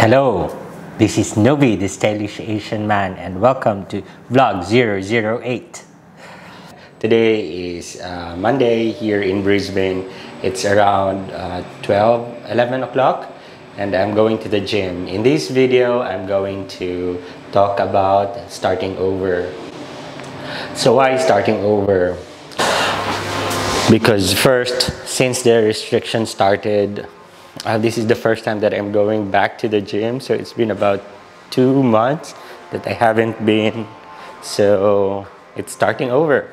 Hello, this is Novi, the stylish Asian man, and welcome to Vlog 008. Today is Monday here in Brisbane. It's around 11 o'clock, and I'm going to the gym. In this video, I'm going to talk about starting over. So why starting over? Because first, since the restriction started, this is the first time that I'm going back to the gym. So it's been about 2 months that I haven't been. So it's starting over.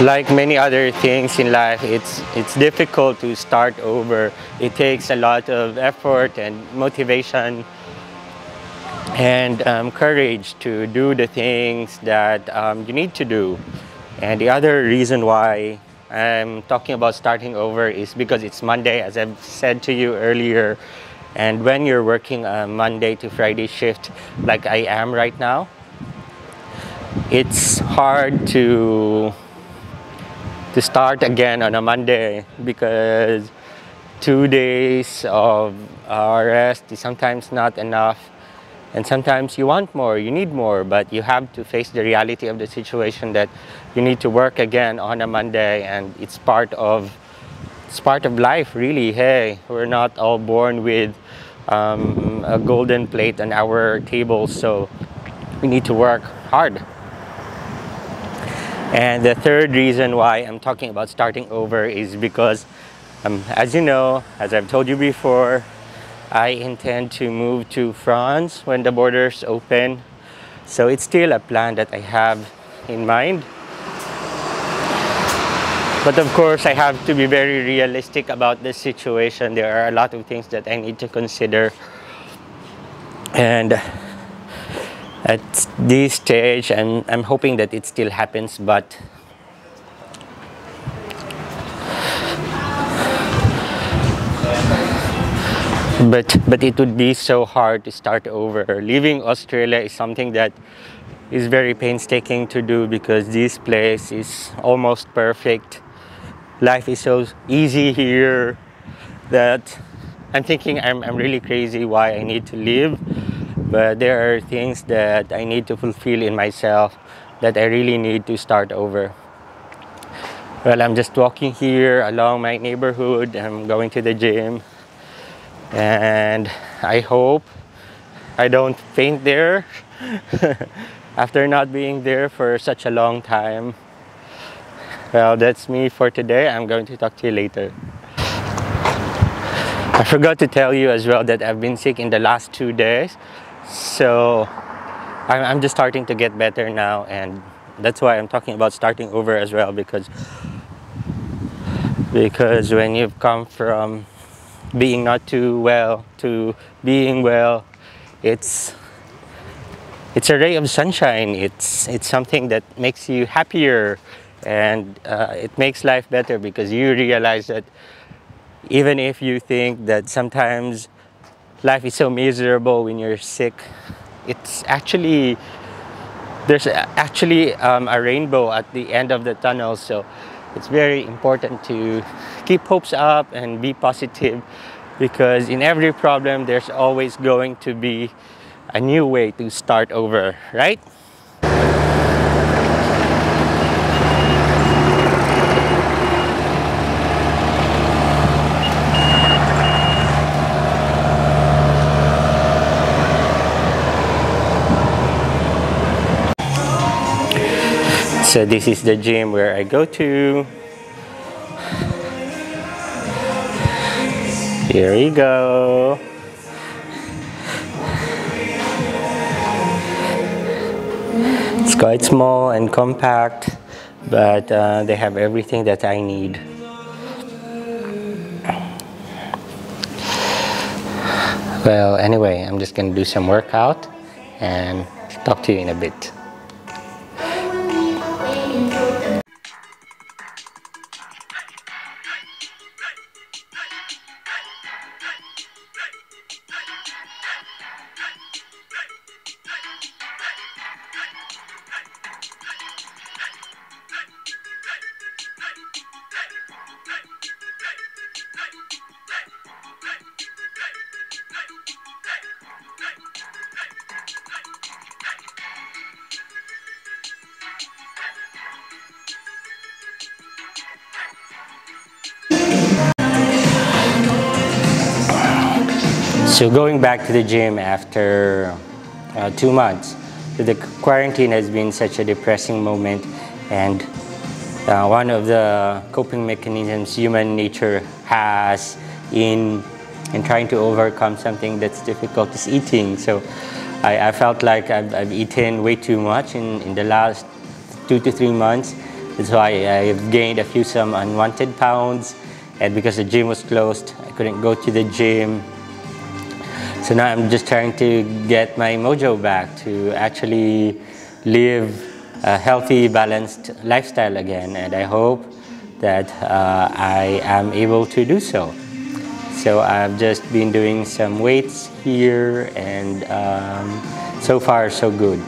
Like many other things in life, it's difficult to start over. It takes a lot of effort and motivation and courage to do the things that you need to do. And the other reason why I'm talking about starting over is because it's Monday, as I've said to you earlier. And when you're working a Monday to Friday shift like I am right now, it's hard to start again on a Monday, because 2 days of rest is sometimes not enough, and sometimes you want more, you need more, but you have to face the reality of the situation that you need to work again on a Monday, and it's part of life, really. Hey, we're not all born with a golden plate on our table, so we need to work hard. And the third reason why I'm talking about starting over is because, as you know, as I've told you before, I intend to move to France when the borders open. So it's still a plan that I have in mind. But of course, I have to be very realistic about this situation. There are a lot of things that I need to consider. And at this stage, I'm hoping that it still happens, but it would be so hard to start over. Leaving Australia is something that is very painstaking to do, because this place is almost perfect. Life is so easy here that I'm thinking I'm really crazy why I need to leave. But there are things that I need to fulfill in myself that I really need to start over. Well, I'm just walking here along my neighborhood. I'm going to the gym, and I hope I don't faint there after not being there for such a long time. Well, that's me for today. I'm going to talk to you later. I forgot to tell you as well that I've been sick in the last 2 days. So I'm just starting to get better now, and that's why I'm talking about starting over as well, because when you've come from being not too well to being well, it's a ray of sunshine. It's something that makes you happier, and it makes life better, because you realize that even if you think that sometimes life is so miserable when you're sick, there's actually a rainbow at the end of the tunnel. So it's very important to keep hopes up and be positive, because in every problem there's always going to be a new way to start over, right? So this is the gym where I go to. Here we go. It's quite small and compact, but they have everything that I need. Well, anyway, I'm just gonna do some workout and talk to you in a bit. So going back to the gym after 2 months, the quarantine has been such a depressing moment, and one of the coping mechanisms human nature has in trying to overcome something that's difficult is eating. So I felt like I've eaten way too much in the last 2 to 3 months. That's why I've gained some unwanted pounds, and because the gym was closed, I couldn't go to the gym. So now I'm just trying to get my mojo back to actually live a healthy, balanced lifestyle again, and I hope that I am able to do so. So I've just been doing some weights here, and so far so good.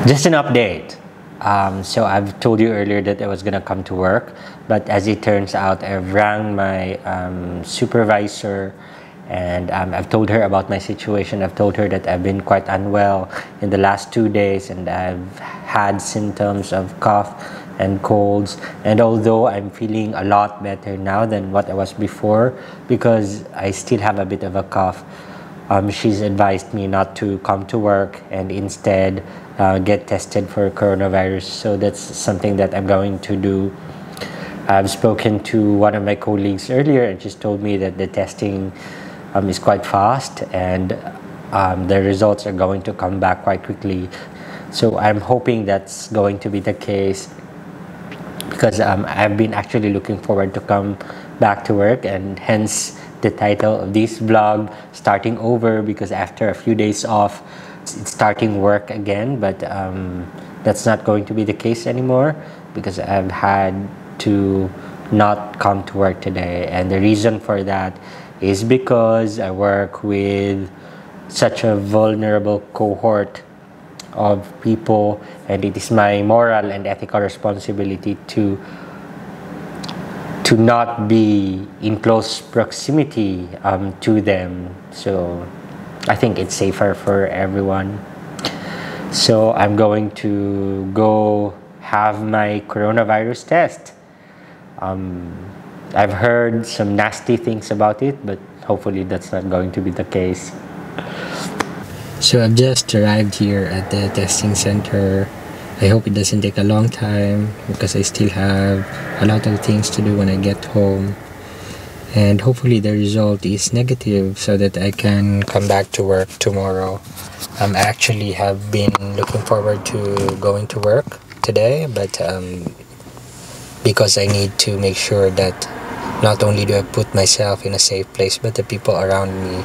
Just an update. So I've told you earlier that I was gonna come to work, but as it turns out, I've rang my supervisor, and I've told her about my situation. I've told her that I've been quite unwell in the last 2 days, and I've had symptoms of cough and colds. And although I'm feeling a lot better now than what I was before, because I still have a bit of a cough, she's advised me not to come to work and instead get tested for coronavirus. So that's something that I'm going to do. I've spoken to one of my colleagues earlier, and she's told me that the testing is quite fast, and the results are going to come back quite quickly. So I'm hoping that's going to be the case, because I've been actually looking forward to come back to work, and hence the title of this vlog, Starting Over, because after a few days off, it's starting work again. But that's not going to be the case anymore, because I've had to not come to work today, and the reason for that is because I work with such a vulnerable cohort of people, and it is my moral and ethical responsibility to not be in close proximity to them. So I think it's safer for everyone. So I'm going to go have my coronavirus test. I've heard some nasty things about it, but hopefully that's not going to be the case. So I've just arrived here at the testing center. I hope it doesn't take a long time, because I still have a lot of things to do when I get home. and hopefully the result is negative so that I can come back to work tomorrow. I actually have been looking forward to going to work today, but because I need to make sure that not only do I put myself in a safe place, but the people around me,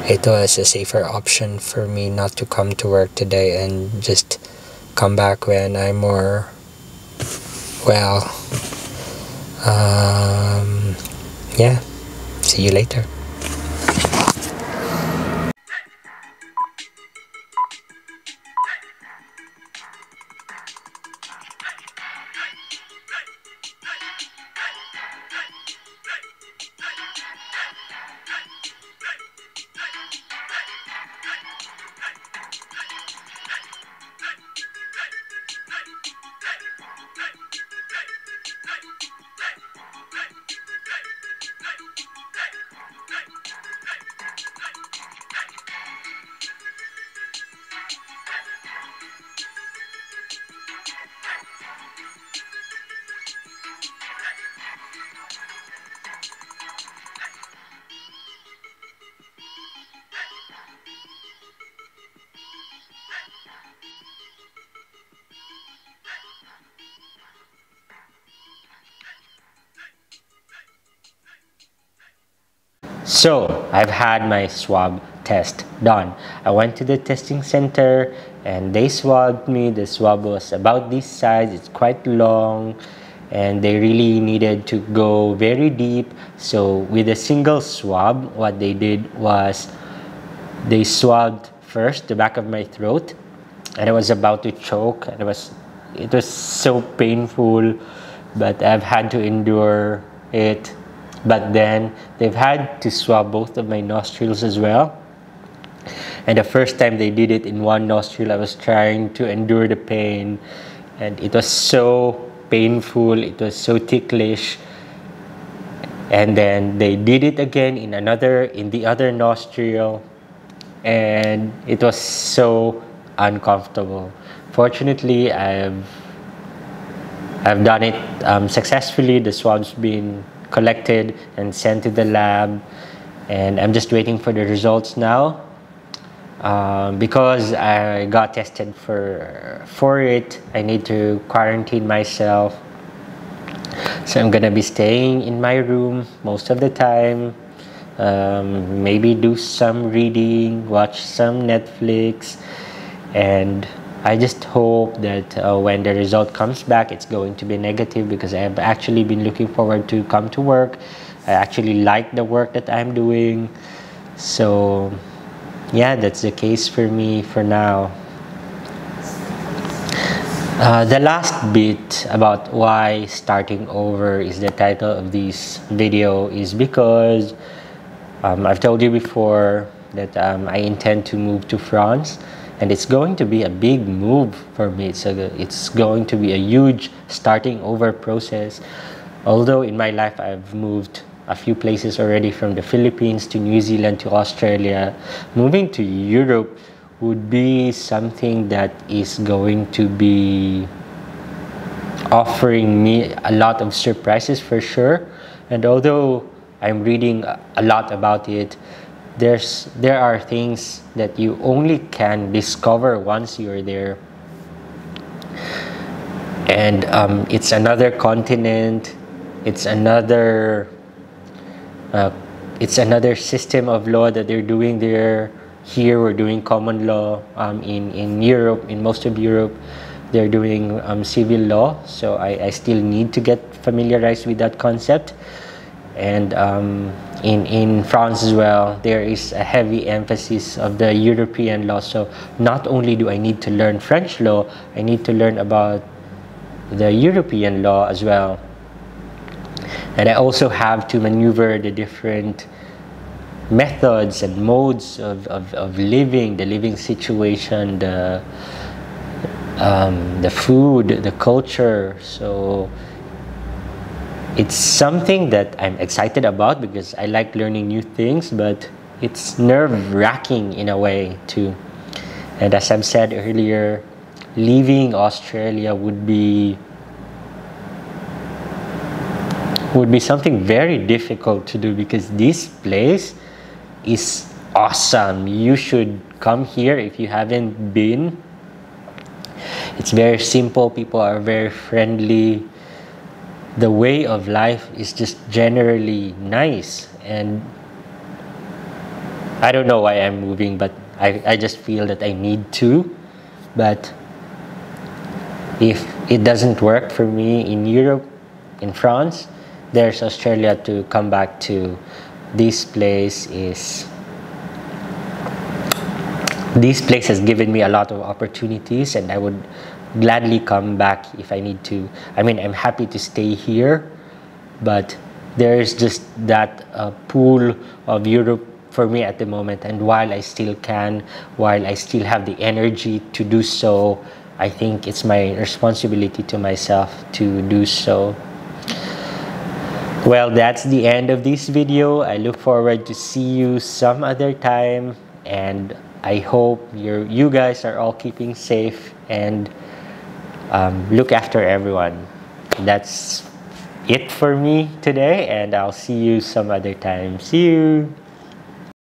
it was a safer option for me not to come to work today and just come back when I'm more well. Yeah, see you later. So, I've had my swab test done. I went to the testing center and they swabbed me. The swab was about this size, it's quite long, and they really needed to go very deep. So, with a single swab, what they did was they swabbed first the back of my throat, and I was about to choke, and it was so painful, but I've had to endure it. But then they've had to swab both of my nostrils as well. And the first time they did it in one nostril, I was trying to endure the pain, and it was so painful, it was so ticklish. And then they did it again in the other nostril, and it was so uncomfortable. Fortunately, I've done it successfully. The swab's been collected and sent to the lab, and I'm just waiting for the results now. Because I got tested for it, I need to quarantine myself. So I'm gonna be staying in my room most of the time. Maybe do some reading, watch some Netflix, and I just hope that when the result comes back, it's going to be negative, because I have actually been looking forward to come to work. I actually like the work that I'm doing. So yeah, that's the case for me for now. The last bit about why starting over is the title of this video is because I've told you before that I intend to move to France, and it's going to be a big move for me. So it's going to be a huge starting over process. Although in my life I've moved a few places already, from the Philippines to New Zealand to Australia, moving to Europe would be something that is going to be offering me a lot of surprises for sure. And although I'm reading a lot about it, there are things that you only can discover once you're there. And it's another continent, it's another system of law that they're doing there. Here we're doing common law. In Europe, in most of Europe, they're doing civil law. So I still need to get familiarized with that concept. And in France as well, there is a heavy emphasis of the European law. So not only do I need to learn French law, I need to learn about the European law as well. And I also have to maneuver the different methods and modes of living, the living situation, the food, the culture. So it's something that I'm excited about, because I like learning new things, but it's nerve-wracking in a way too. And as I've said earlier, leaving Australia would be would be something very difficult to do, because this place is awesome. You should come here if you haven't been. It's very simple, people are very friendly, the way of life is just generally nice, and I don't know why I'm moving, but I just feel that I need to. But if it doesn't work for me in Europe, in France, there's Australia to come back to. This place has given me a lot of opportunities, and I would gladly come back if I need to. I mean, I'm happy to stay here, but there's just that pool of Europe for me at the moment, and while I still have the energy to do so, I think it's my responsibility to myself to do so. Well, that's the end of this video. I look forward to see you some other time, and I hope you guys are all keeping safe, and look after everyone. That's it for me today, and I'll see you some other time. See you.